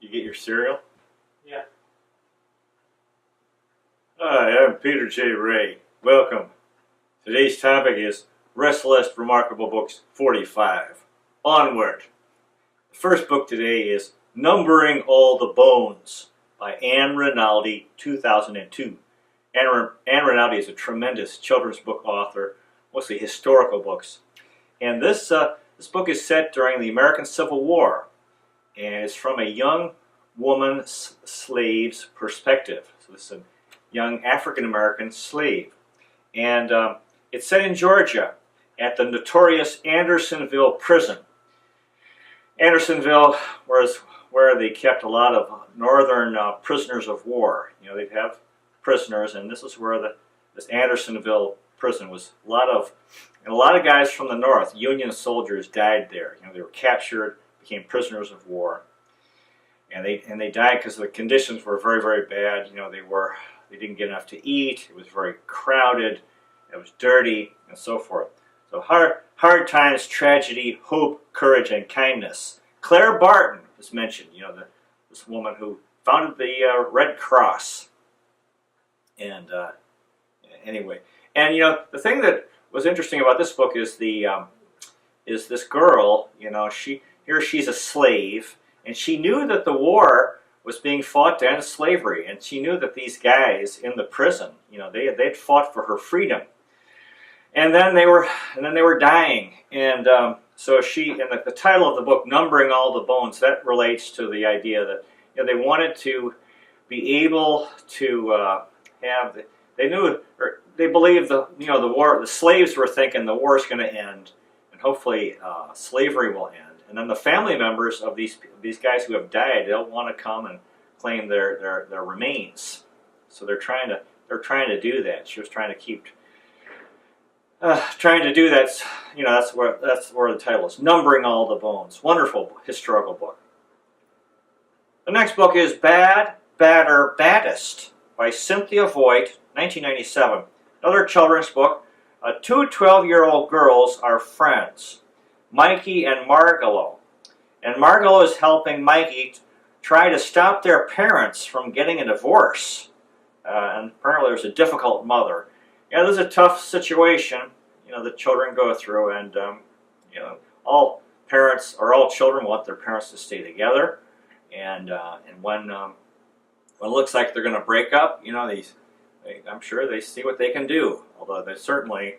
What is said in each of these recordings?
You get your cereal? Yeah. Hi, I'm Peter J. Ray. Welcome. Today's topic is Resalest Remarkable Books 45. Onward. The first book today is Numbering All the Bones by Ann Rinaldi, 2002. Ann Rinaldi is a tremendous children's book author, mostly historical books. And this book is set during the American Civil War, and it's from a young woman slave's perspective. So this is a young African-American slave. And it's set in Georgia at the notorious Andersonville prison. Andersonville was where they kept a lot of northern prisoners of war. You know, they'd have prisoners, and this is where this Andersonville prison was. A lot of guys from the north, Union soldiers, died there. You know, they were captured, became prisoners of war, and they died because the conditions were very, very bad. You know, they didn't get enough to eat. It was very crowded. It was dirty, and so forth. So hard times, tragedy, hope, courage, and kindness. Claire Barton is mentioned. You know, this woman who founded the Red Cross. And anyway, and you know, the thing that was interesting about this book is is this girl. You know, she's a slave, and she knew that the war was being fought to end slavery, and she knew that these guys in the prison, you know, they'd fought for her freedom, and then they were dying, and so the title of the book, Numbering All the Bones, that relates to the idea that, you know, they wanted to be able to they believed the slaves were thinking the war is going to end, and hopefully slavery will end. And then the family members of these guys who have died, they'll want to come and claim their remains. So they're trying to do that. She was trying to do that. You know, that's where the title is, Numbering All the Bones. Wonderful historical book. The next book is Baddest by Cynthia Voigt, 1997. Another children's book. Two 12-year-old girls are friends, Mikey and Margalo. And Margalo is helping Mikey try to stop their parents from getting a divorce. And apparently there's a difficult mother. Yeah, this is a tough situation, you know, that children go through, and you know, all parents or all children want their parents to stay together. And when it looks like they're going to break up, you know, I'm sure they see what they can do. Although they certainly,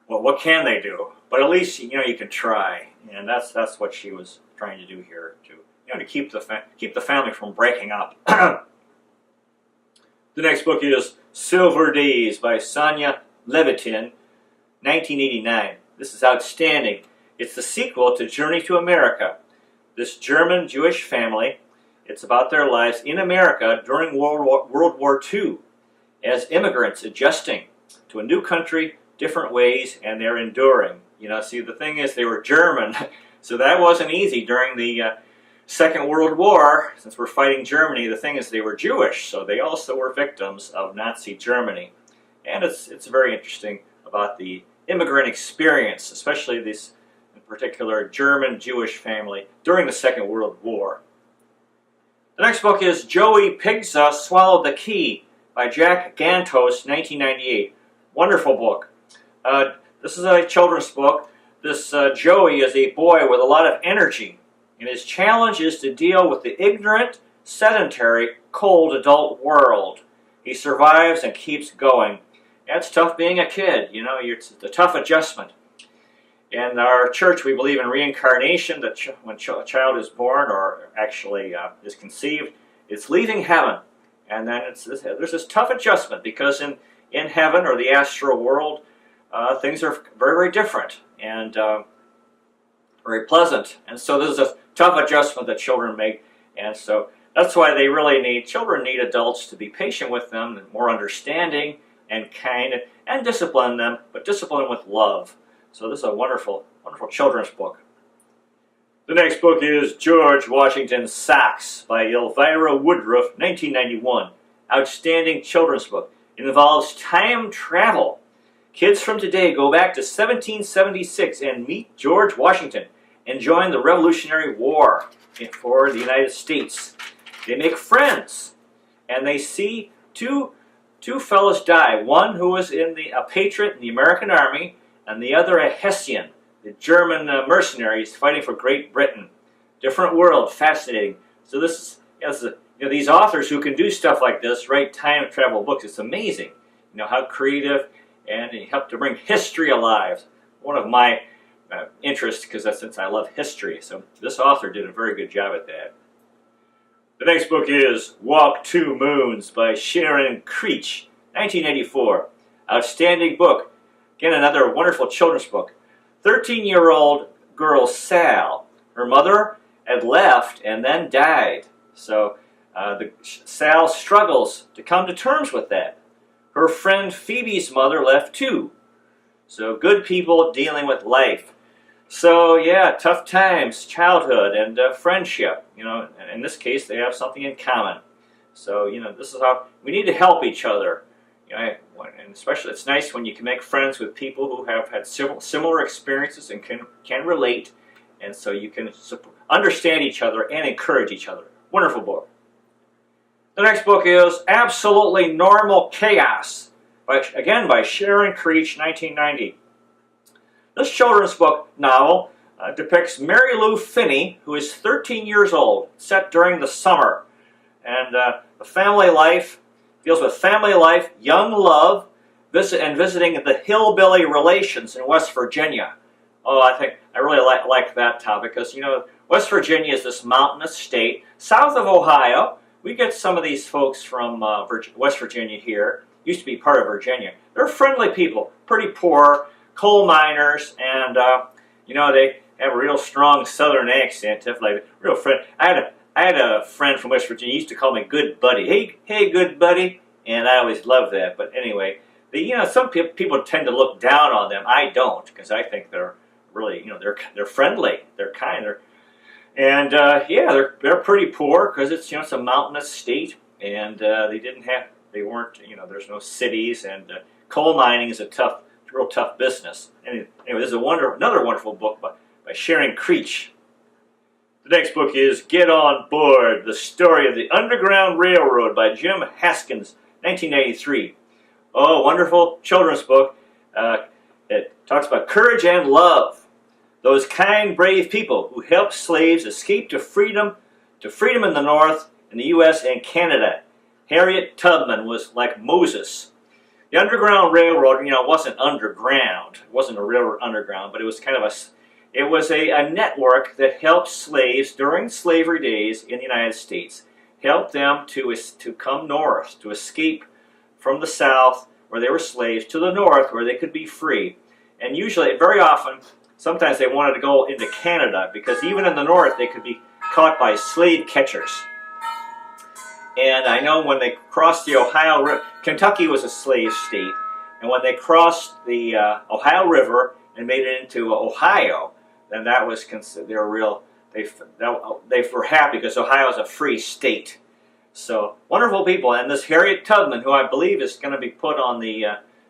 well, what can they do? But at least, you know, you can try, and that's what she was trying to do here, to keep the family from breaking up. The next book is Silver Days by Sonia Levitin, 1989. This is outstanding. It's the sequel to Journey to America. This German Jewish family, it's about their lives in America during World War II as immigrants adjusting to a new country, different ways, and they're enduring. You know, see, the thing is, they were German, so that wasn't easy during the Second World War. Since we're fighting Germany, the thing is, they were Jewish, so they also were victims of Nazi Germany. And it's very interesting about the immigrant experience, especially this in particular German Jewish family during the Second World War. The next book is Joey Pigza Swallowed the Key by Jack Gantos, 1998. Wonderful book. This is a children's book. This Joey is a boy with a lot of energy, and his challenge is to deal with the ignorant, sedentary, cold adult world. He survives and keeps going. It's tough being a kid, you know, it's a tough adjustment. In our church, we believe in reincarnation, that when a child is born, or actually is conceived, it's leaving heaven. And then there's this tough adjustment, because in heaven, or the astral world, things are very, very different and very pleasant. And so this is a tough adjustment that children make. And so that's why children need adults to be patient with them, and more understanding and kind, and discipline them, but discipline them with love. So this is a wonderful, wonderful children's book. The next book is George Washington Sax by Elvira Woodruff, 1991. Outstanding children's book. It involves time travel. Kids from today go back to 1776 and meet George Washington and join the Revolutionary War for the United States. They make friends, and they see two fellows die. One who was a patriot in the American Army, and the other a Hessian, the German mercenaries fighting for Great Britain. Different world, fascinating. So this is, these authors who can do stuff like this, write time travel books. It's amazing. How creative, and it helped to bring history alive. One of my interests, because since I love history, so this author did a very good job at that. The next book is Walk Two Moons by Sharon Creech, 1984. Outstanding book. Again, another wonderful children's book. 13-year-old girl Sal. Her mother had left and then died. So Sal struggles to come to terms with that. Her friend Phoebe's mother left too. So good people dealing with life. So yeah, tough times, childhood, and friendship. In this case, they have something in common. So this is how we need to help each other. And especially, it's nice when you can make friends with people who have had similar experiences and can relate, and so you can understand each other and encourage each other. Wonderful book. The next book is Absolutely Normal Chaos, again by Sharon Creech, 1990. This children's book novel depicts Mary Lou Finney, who is 13 years old, set during the summer, and the family life deals with family life, young love, visiting the hillbilly relations in West Virginia. Oh, I really like that topic because West Virginia is this mountainous state south of Ohio. We get some of these folks from West Virginia here. Used to be part of Virginia. They're friendly people, pretty poor, coal miners, and they have a real strong Southern accent. Like real friend. I had a friend from West Virginia. He used to call me Good Buddy. Hey, Good Buddy, and I always loved that. But anyway, some people tend to look down on them. I don't, because I think they're really, they're friendly, they're kind, they're pretty poor because it's a mountainous state, and they weren't, there's no cities, and coal mining is a real tough business. Anyway, this is another wonderful book by Sharon Creech. The next book is Get On Board, The Story of the Underground Railroad by Jim Haskins, 1983. Oh, wonderful children's book. It talks about courage and love. Those kind, brave people who helped slaves escape to freedom in the North, in the U.S. and Canada. Harriet Tubman was like Moses. The Underground Railroad, wasn't underground. It wasn't a railroad underground, but it was kind of a network that helped slaves during slavery days in the United States. Helped them to come north, to escape from the South, where they were slaves, to the North, where they could be free. And usually, very often, sometimes they wanted to go into Canada, because even in the North, they could be caught by slave catchers. And I know when they crossed the Ohio River, Kentucky was a slave state, and when they crossed the Ohio River and made it into Ohio, then that was considered they were happy because Ohio is a free state. So wonderful people, and this Harriet Tubman, who I believe is going to be put on the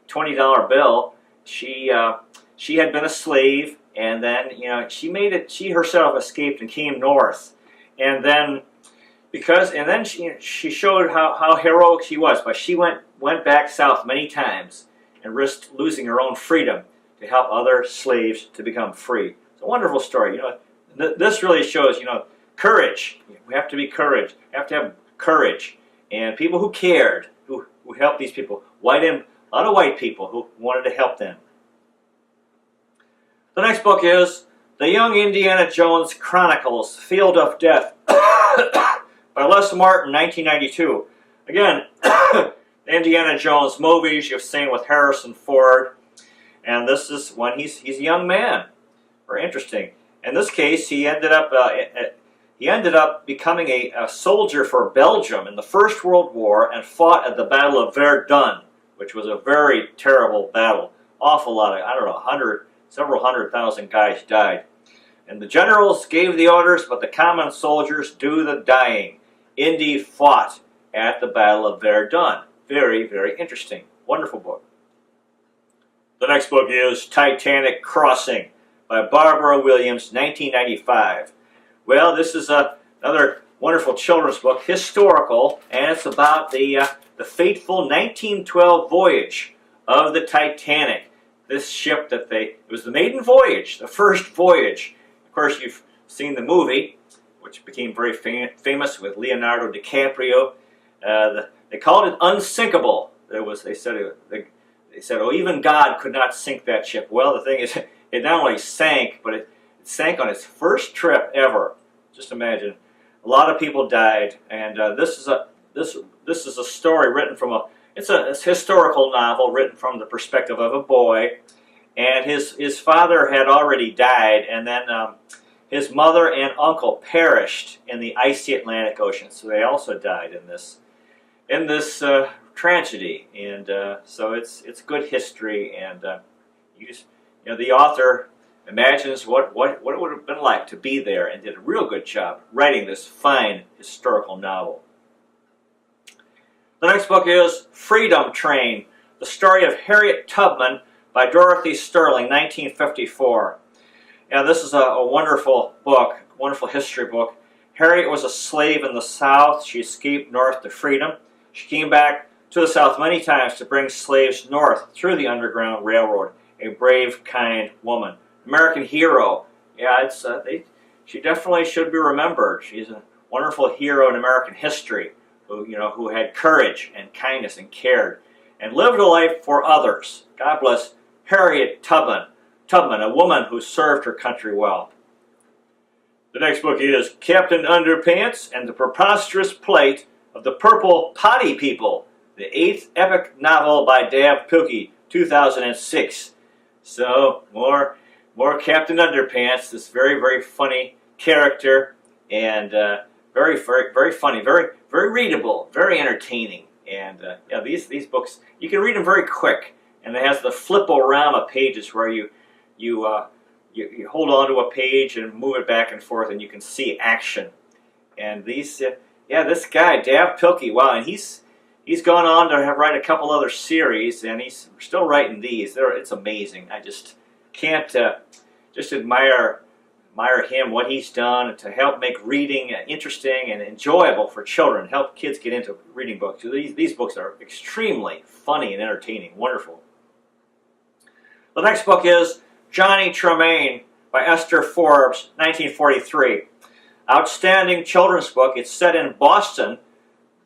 $20 bill, she had been a slave, and then she made it. She herself escaped and came north, and then she showed how heroic she was. But she went back south many times and risked losing her own freedom to help other slaves to become free. It's a wonderful story. This really shows courage. We have to be courage. We have to have courage, and people who cared, who helped these people. A lot of white people who wanted to help them. The next book is The Young Indiana Jones Chronicles: Field of Death by Les Martin, 1992. Again, the Indiana Jones movies you've seen with Harrison Ford, and this is when he's a young man. Very interesting. In this case, he ended up becoming a soldier for Belgium in the First World War and fought at the Battle of Verdun, which was a very terrible battle. Awful lot of, several hundred thousand guys died. And the generals gave the orders, but the common soldiers do the dying. Indy fought at the Battle of Verdun. Very, very interesting. Wonderful book. The next book is Titanic Crossing by Barbara Williams, 1995. Well, this is another Wonderful children's book, historical, and it's about the fateful 1912 voyage of the Titanic. This ship it was the maiden voyage, the first voyage. Of course, you've seen the movie, which became very famous with Leonardo DiCaprio. They called it unsinkable. They said, oh, even God could not sink that ship. Well, the thing is, it not only sank, but it sank on its first trip ever. Just imagine. A lot of people died, and this is a story written from it's a historical novel written from the perspective of a boy, and his father had already died, and then his mother and uncle perished in the icy Atlantic Ocean, so they also died in this tragedy, and so it's good history, and the author imagines what it would have been like to be there, and did a real good job writing this fine historical novel. The next book is Freedom Train, the story of Harriet Tubman by Dorothy Sterling, 1954. And this is a wonderful book, wonderful history book. Harriet was a slave in the South. She escaped north to freedom. She came back to the South many times to bring slaves north through the Underground Railroad. A brave, kind woman. American hero. Yeah, she definitely should be remembered. She's a wonderful hero in American history who had courage and kindness and cared and lived a life for others. God bless Harriet Tubman, a woman who served her country well. The next book is Captain Underpants and the Preposterous Plight of the Purple Potty People, the 8th epic novel by Dav Pilkey, 2006. So, more Captain Underpants, this very, very funny character, and very, very, very funny, very, very readable, very entertaining. And yeah, these books, you can read them very quick, and it has the flip-o-rama pages where you hold on to a page and move it back and forth, and you can see action. And these, this guy Dav Pilkey, wow, and he's gone on to write a couple other series, and he's still writing these. It's amazing. I just can't just admire him, what he's done to help make reading interesting and enjoyable for children, help kids get into reading books. So these books are extremely funny and entertaining, wonderful. The next book is Johnny Tremain by Esther Forbes, 1943. Outstanding children's book. It's set in Boston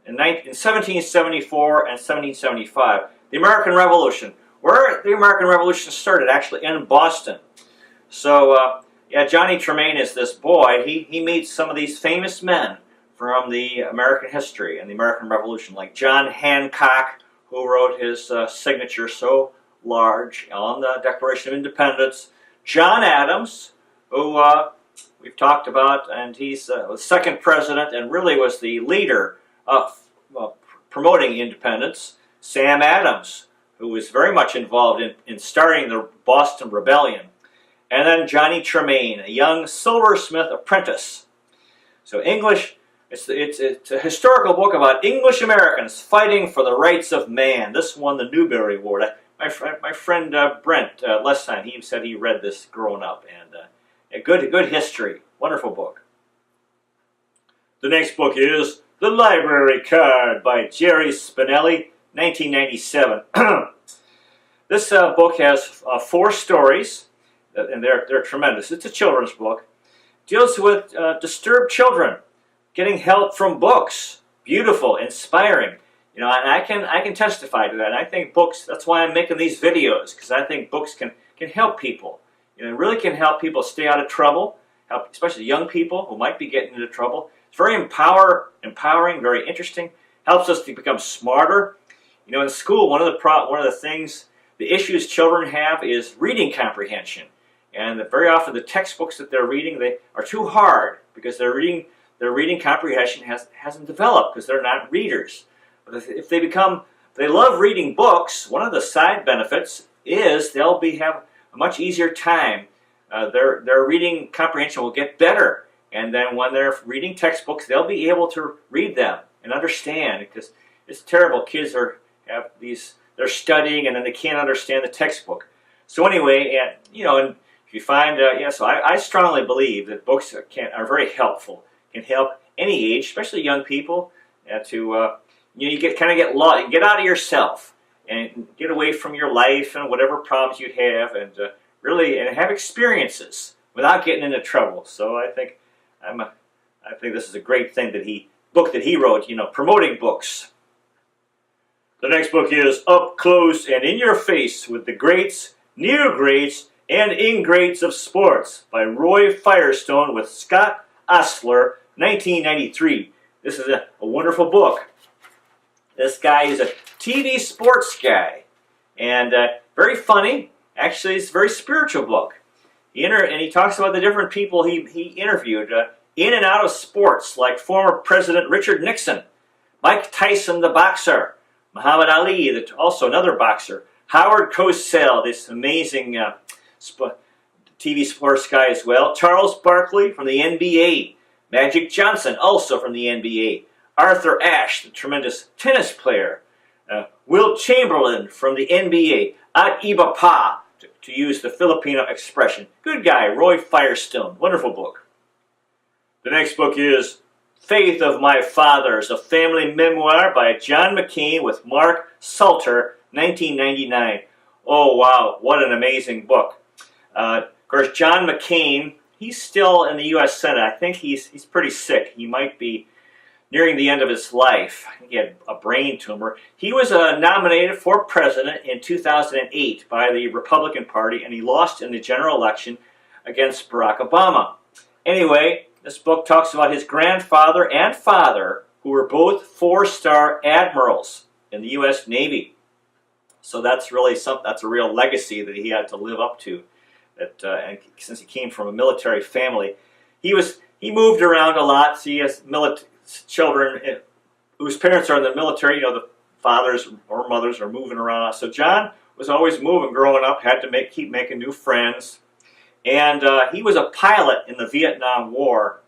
in 1774 and 1775. The American Revolution. Where the American Revolution started, actually in Boston. So, Johnny Tremain is this boy. He meets some of these famous men from the American history and the American Revolution, like John Hancock, who wrote his signature so large on the Declaration of Independence. John Adams, who we've talked about, and he's the second president and really was the leader of promoting independence. Sam Adams, who was very much involved in starting the Boston Rebellion. And then Johnny Tremain, a young silversmith apprentice. So English, it's a historical book about English Americans fighting for the rights of man. This won the Newbery Award. My friend Brent Lessine, he said he read this growing up, and a good history, wonderful book. The next book is The Library Card by Jerry Spinelli, 1997. This book has 4 stories, and they're tremendous. It's a children's book. Deals with disturbed children getting help from books. Beautiful, inspiring. And I can testify to that. And I think books, that's why I'm making these videos, because I think books can help people. It really can help people stay out of trouble, help especially young people who might be getting into trouble. It's very empowering, very interesting. Helps us to become smarter. In school, one of the things, the issues children have is reading comprehension. And very often the textbooks that they're reading, they are too hard because their reading comprehension hasn't developed because they're not readers. But if they love reading books, one of the side benefits is they'll have a much easier time. Their reading comprehension will get better. And then when they're reading textbooks, they'll be able to read them and understand, because it's terrible. Kids they're studying and then they can't understand the textbook. So anyway, and if you find, so I strongly believe that books are very helpful, can help any age, especially young people, you get lost, get out of yourself and get away from your life and whatever problems you have, and really have experiences without getting into trouble. So I think this is a great thing book that he wrote, promoting books. The next book is Up Close and in Your Face with the Greats, Near Greats, and Ingrates of Sports by Roy Firestone with Scott Ostler, 1993. This is a wonderful book. This guy is a TV sports guy, and very funny. Actually, it's a very spiritual book. And he talks about the different people he interviewed in and out of sports, like former President Richard Nixon, Mike Tyson, the boxer, Muhammad Ali, also another boxer, Howard Cosell, this amazing TV sports guy as well, Charles Barkley from the NBA, Magic Johnson, also from the NBA, Arthur Ashe, the tremendous tennis player, Wilt Chamberlain from the NBA, At Iba Pa, to use the Filipino expression. Good guy, Roy Firestone. Wonderful book. The next book is Faith of My Fathers, a family memoir by John McCain with Mark Salter, 1999. Oh, wow, what an amazing book. Of course, John McCain, he's still in the U.S. Senate. I think he's pretty sick. He might be nearing the end of his life. He had a brain tumor. He was nominated for president in 2008 by the Republican Party, and he lost in the general election against Barack Obama. Anyway, this book talks about his grandfather and father, who were both four-star admirals in the U.S. Navy. So that's really that's a real legacy that he had to live up to. And since he came from a military family, he moved around a lot. So he has children whose parents are in the military. The fathers or mothers are moving around. So John was always moving growing up. Had to keep making new friends. And he was a pilot in the Vietnam War.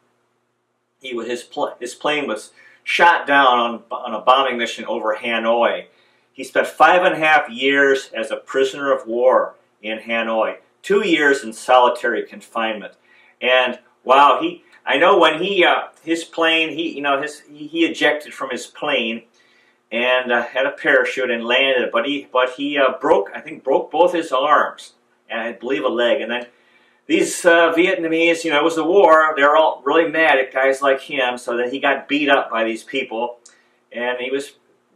His plane was shot down on a bombing mission over Hanoi. He spent 5.5 years as a prisoner of war in Hanoi, 2 years in solitary confinement. And wow, I know when his plane, he ejected from his plane and had a parachute and landed, but he broke both his arms and I believe a leg. And then these Vietnamese, it was the war, they were all really mad at guys like him, so then he got beat up by these people, and he was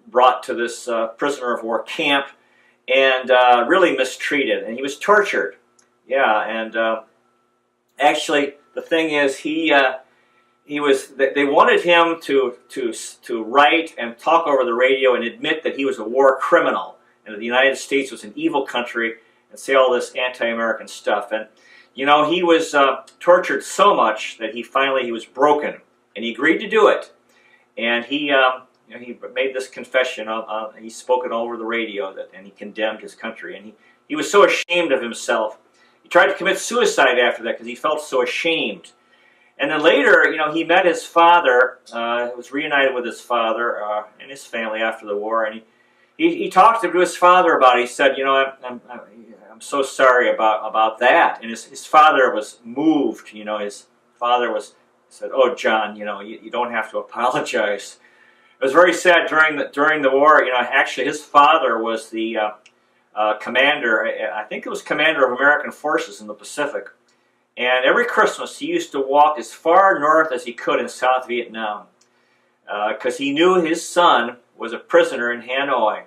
brought to this prisoner of war camp and really mistreated, and he was tortured. Yeah, and actually the thing is, they wanted him to write and talk over the radio and admit that he was a war criminal and that the United States was an evil country and say all this anti-American stuff. And he was tortured so much that he was broken, and he agreed to do it. And he made this confession. He spoke it over the radio, and he condemned his country. And he was so ashamed of himself. He tried to commit suicide after that because he felt so ashamed. And then later, he met his father. Was reunited with his father and his family after the war, and he talked to his father about it. He said, I'm so sorry about that. And his father was moved. His father said, "Oh, John, you don't have to apologize." It was very sad during the war. Actually, his father was the commander. I think it was commander of American forces in the Pacific. And every Christmas, he used to walk as far north as he could in South Vietnam because he knew his son was a prisoner in Hanoi.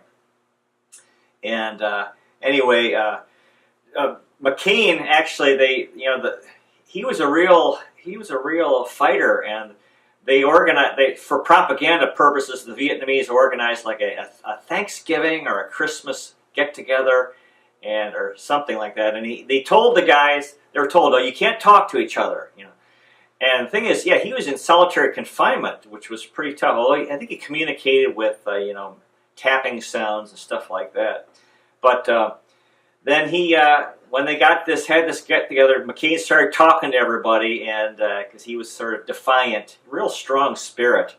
And anyway, McCain actually, he was a real fighter, and they organized for propaganda purposes. The Vietnamese organized like a Thanksgiving or a Christmas get together, or something like that. And they told the guys, they were told, "Oh, you can't talk to each other." And the thing is, yeah, he was in solitary confinement, which was pretty tough. Although I think he communicated with tapping sounds and stuff like that. But then when they had this get together, McCain started talking to everybody, and because he was sort of defiant, real strong spirit.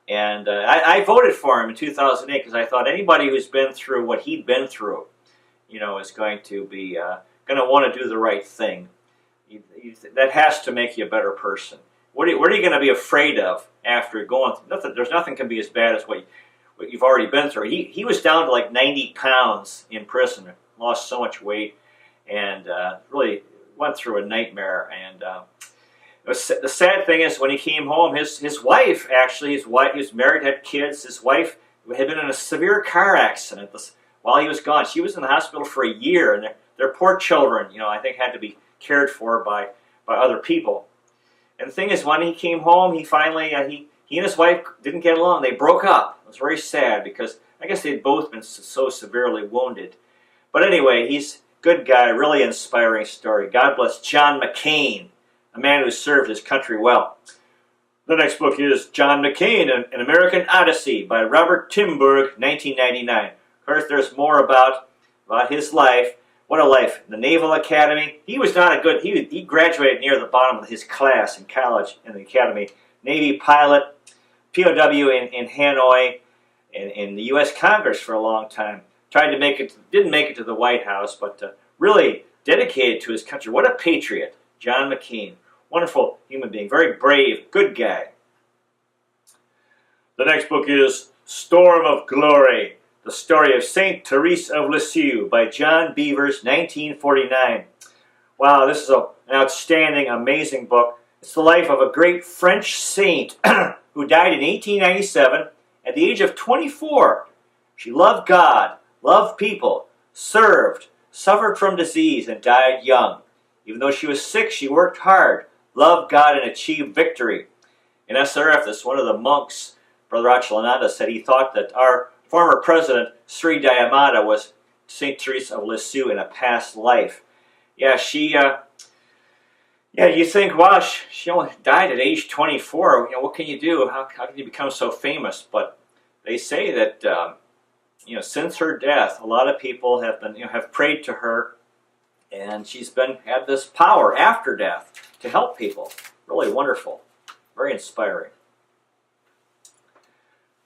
And I voted for him in 2008 because I thought anybody who's been through what he'd been through, is going to want to do the right thing. That has to make you a better person. what are you going to be afraid of after going through? Nothing, there's nothing can be as bad as what you've already been through. He was down to like 90 pounds in prison, lost so much weight, and really went through a nightmare. And the sad thing is, when he came home, his wife, actually, he was married, had kids. His wife had been in a severe car accident while he was gone. She was in the hospital for a year, and their poor children, I think, had to be cared for by other people. And the thing is, when he came home, he finally, he and his wife didn't get along. They broke up. It was very sad because I guess they'd both been so severely wounded. But anyway, he's a good guy, really inspiring story. God bless John McCain, a man who served his country well. The next book is John McCain, An American Odyssey by Robert Timberg, 1999. Of course, there's more about his life. What a life. The Naval Academy. He was not a good, he graduated near the bottom of his class in college in the academy. Navy pilot, POW in Hanoi, in the U.S. Congress for a long time. Tried to make it, didn't make it to the White House, but really dedicated to his country. What a patriot, John McCain. Wonderful human being, very brave, good guy. The next book is Storm of Glory, the story of Saint Therese of Lisieux by John Beevers, 1949. Wow, this is an outstanding, amazing book. It's the life of a great French saint who died in 1897 at the age of 24. She loved God, loved people, served, suffered from disease, and died young. Even though she was sick, she worked hard, loved God, and achieved victory. In SRF, one of the monks, Brother Achalananda, said he thought that our former president, Sri Dayamata, was St. Therese of Lisieux in a past life. Yeah, you think, wow, she only died at age 24. What can you do? How can you become so famous? But they say that, since her death, a lot of people have prayed to her, and she's had this power after death to help people. Really wonderful. Very inspiring.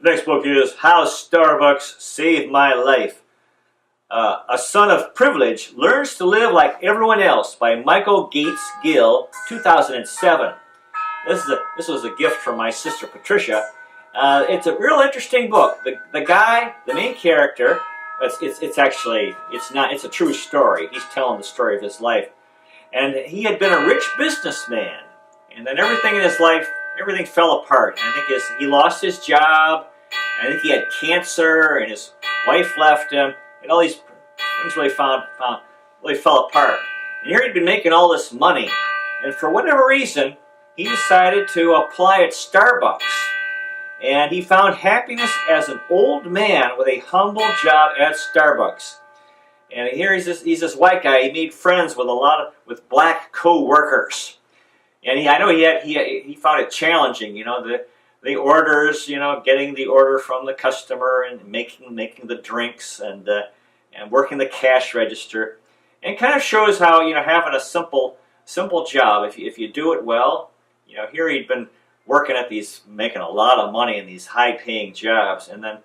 The next book is How Starbucks Saved My Life. A Son of Privilege Learns to Live Like Everyone Else by Michael Gates Gill, 2007. This was a gift from my sister Patricia. It's a real interesting book. The guy, the main character, it's a true story. He's telling the story of his life. And he had been a rich businessman. And then everything in his life, everything fell apart. And I think he lost his job. I think he had cancer, and his wife left him. And all these things really fell apart. And here he'd been making all this money. And for whatever reason, he decided to apply at Starbucks. And he found happiness as an old man with a humble job at Starbucks. And here he's this white guy. He made friends with black co-workers. And I know he found it challenging, the orders, getting the order from the customer and making the drinks and working the cash register. And it kind of shows how, having a simple job, if you do it well, here he'd been working at making a lot of money in these high-paying jobs, and then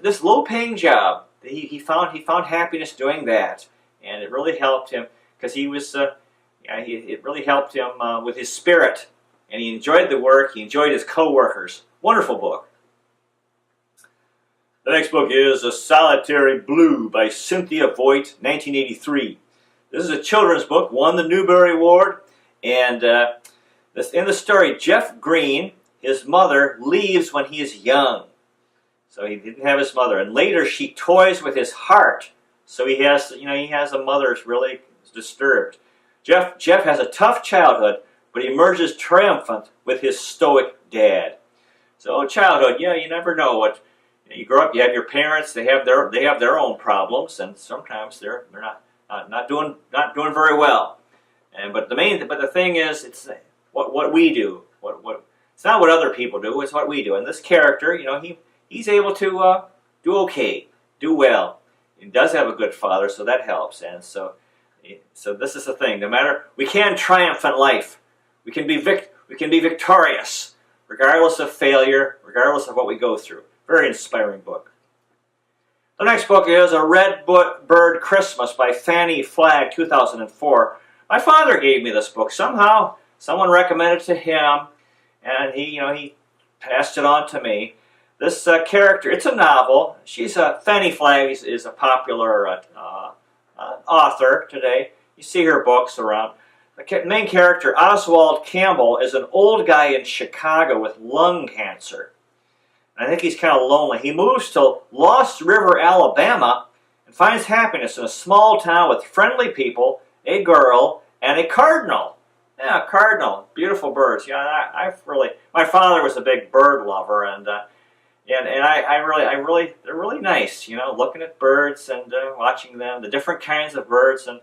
this low-paying job, he found happiness doing that, and it really helped him because it really helped him with his spirit, and he enjoyed the work. He enjoyed his co-workers. Wonderful book. The next book is A Solitary Blue by Cynthia Voigt, 1983. This is a children's book, won the Newbery Award, and in the story, Jeff Green, his mother, leaves when he is young. So he didn't have his mother. And later she toys with his heart. So he has a mother who's really disturbed. Jeff has a tough childhood, but he emerges triumphant with his stoic dad. So childhood, you never know what. You grow up, you have your parents, they have their own problems, and sometimes they're not doing very well. But the thing is, it's what we do. It's not what other people do, it's what we do. And this character, he's able to do okay, do well. He does have a good father, so that helps. And so this is the thing. No matter, we can triumph in life. We can be victorious, regardless of failure, regardless of what we go through. Very inspiring book. The next book is A Red Bird Christmas by Fannie Flagg, 2004. My father gave me this book. Somehow Someone recommended it to him, and he passed it on to me. This character, it's a novel. She's Fanny Flagg is a popular author today. You see her books around. The main character, Oswald Campbell, is an old guy in Chicago with lung cancer. I think he's kind of lonely. He moves to Lost River, Alabama, and finds happiness in a small town with friendly people, a girl, and a cardinal. Yeah, a cardinal, beautiful birds. Yeah, my father was a big bird lover, and they're really nice. Looking at birds and watching them, the different kinds of birds. And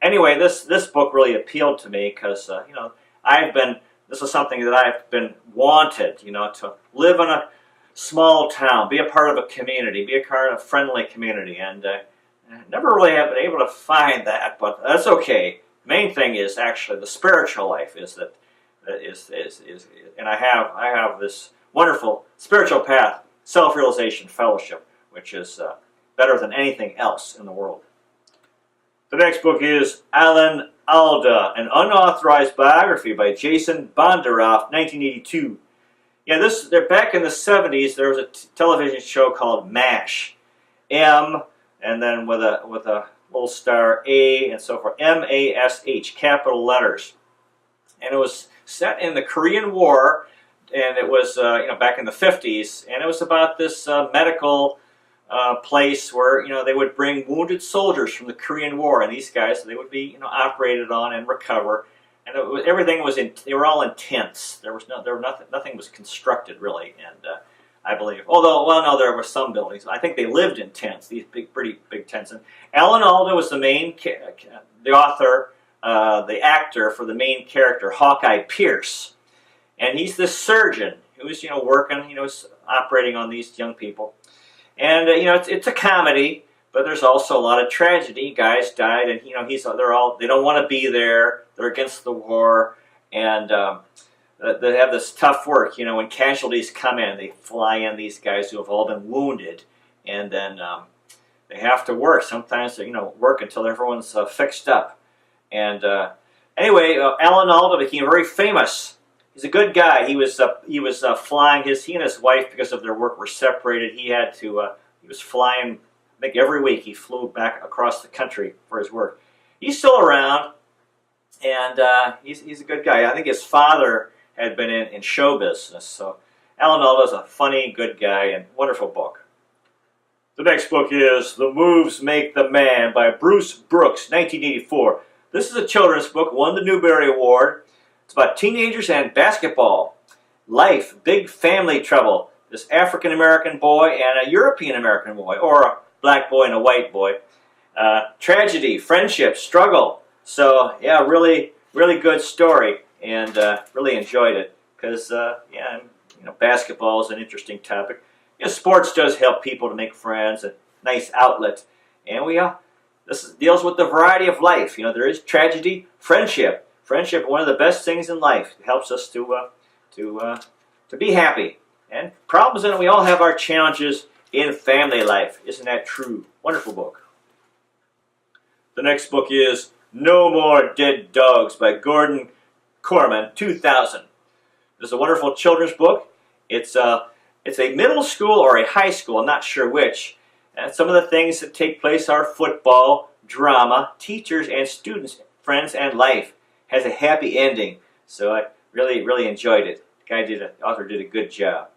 anyway, this book really appealed to me because this is something that I've been wanted. To live in a small town, be a part of a community, be a part of a friendly community, and never really have been able to find that, but that's okay. Main thing is actually the spiritual life and I have this wonderful spiritual path, self-realization fellowship, which is better than anything else in the world. The next book is Alan Alda, an unauthorized biography by Jason Bondaroff, 1982. Yeah, they're back in the 70s. There was a television show called MASH, M, and then with a little star A and so forth, M-A-S-H, capital letters, and it was set in the Korean War, and it was back in the 50s, and it was about this medical place where they would bring wounded soldiers from the Korean War, and these guys they would be operated on and recover. And everything was they were all in tents. Nothing was constructed really, and I believe. Although, well, no, there were some buildings. I think they lived in tents. These pretty big tents. And Alan Alda was the author, the actor for the main character, Hawkeye Pierce, and he's this surgeon who was working, operating on these young people, and it's a comedy. But there's also a lot of tragedy. Guys died, and they don't want to be there. They're against the war, and they have this tough work. When casualties come in, they fly in these guys who have all been wounded, and then they have to work. Sometimes they work until everyone's fixed up. And anyway, Alan Alda became very famous. He's a good guy. He was flying. He and his wife, because of their work, were separated. He was flying. I think every week he flew back across the country for his work. He's still around, and he's a good guy. I think his father had been in show business. So Alan Alda is a funny, good guy, and wonderful book. The next book is The Moves Make the Man by Bruce Brooks, 1984. This is a children's book, won the Newbery Award. It's about teenagers and basketball. Life, big family trouble. This African-American boy and a European-American boy, or a black boy and a white boy. Tragedy, friendship, struggle. So, yeah, really, really good story, and really enjoyed it because, basketball is an interesting topic. Sports does help people to make friends, a nice outlet, and this deals with the variety of life. There is tragedy, friendship. Friendship, one of the best things in life. It helps us to be happy. And problems in it, we all have our challenges in family life. Isn't that true? Wonderful book. The next book is No More Dead Dogs by Gordon Corman, 2000. This is a wonderful children's book. It's a middle school or a high school, I'm not sure which. And some of the things that take place are football, drama, teachers and students, friends, and life. Has a happy ending. So I really, really enjoyed it. The author did a good job.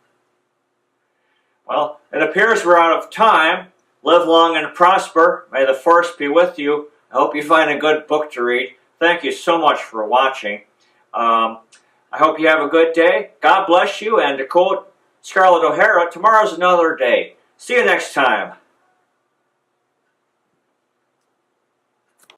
Well, it appears we're out of time. Live long and prosper. May the force be with you. I hope you find a good book to read. Thank you so much for watching. I hope you have a good day. God bless you. And to quote Scarlett O'Hara, tomorrow's another day. See you next time.